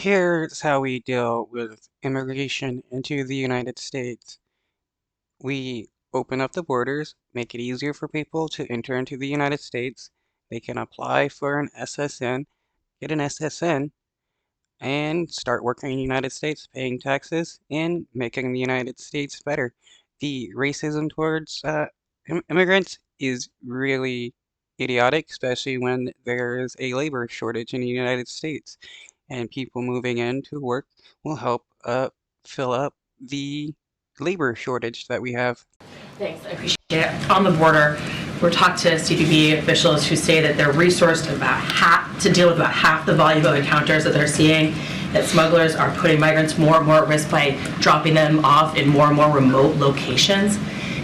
Here's how we deal with immigration into the United States. We open up the borders, make it easier for people to enter into the United States. They can apply for an SSN, get an SSN, and start working in the United States, paying taxes, and making the United States better. The racism towards immigrants is really idiotic, especially when there is a labor shortage in the United States. And people moving in to work will help fill up the labor shortage that we have. Thanks, I appreciate it. On the border, we're talking to CBP officials who say that they're resourced to deal with about half the volume of encounters that they're seeing, that smugglers are putting migrants more and more at risk by dropping them off in more and more remote locations.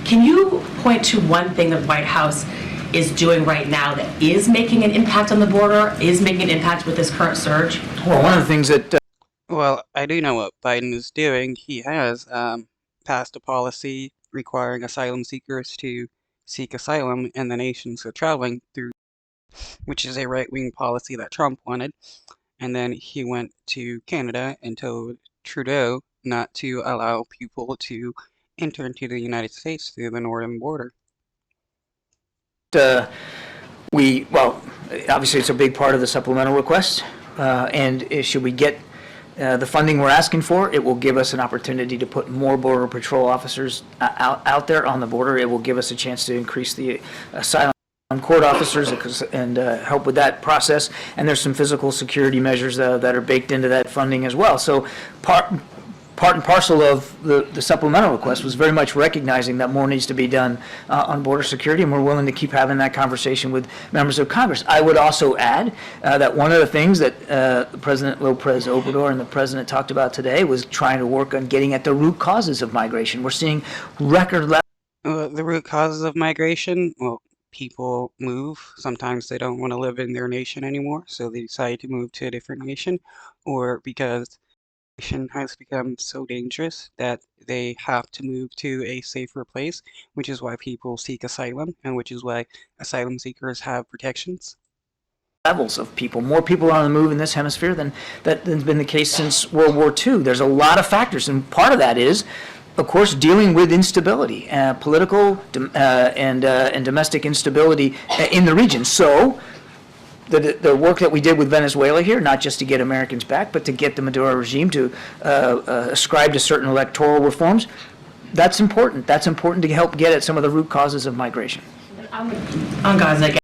Can you point to one thing the White House is doing right now that is making an impact on the border, is making an impact with this current surge? Well, one of the things that Well, I do know what Biden is doing. He has passed a policy requiring asylum seekers to seek asylum in the nations they're traveling through, which is a right-wing policy that Trump wanted. And then he went to Canada and told Trudeau not to allow people to enter into the United States through the northern border. well, obviously it's a big part of the supplemental request, and should we get the funding we're asking for, it will give us an opportunity to put more Border Patrol officers out there on the border. It will give us a chance to increase the asylum court officers and help with that process. And there's some physical security measures that are baked into that funding as well. So part and parcel of the supplemental request was very much recognizing that more needs to be done on border security, and we're willing to keep having that conversation with members of Congress. I would also add that one of the things that President Lopez Obrador and the President talked about today was trying to work on getting at the root causes of migration. We're seeing record levels. The root causes of migration, well, people move. Sometimes they don't want to live in their nation anymore, so they decide to move to a different nation, or because has become so dangerous that they have to move to a safer place, which is why people seek asylum and which is why asylum seekers have protections. Levels of people. More people are on the move in this hemisphere than that's been the case since World War II. There's a lot of factors, and part of that is, of course, dealing with instability, political and domestic instability in the region. So the work that we did with Venezuela here, not just to get Americans back, but to get the Maduro regime to ascribe to certain electoral reforms, that's important. That's important to help get at some of the root causes of migration. On Gaza,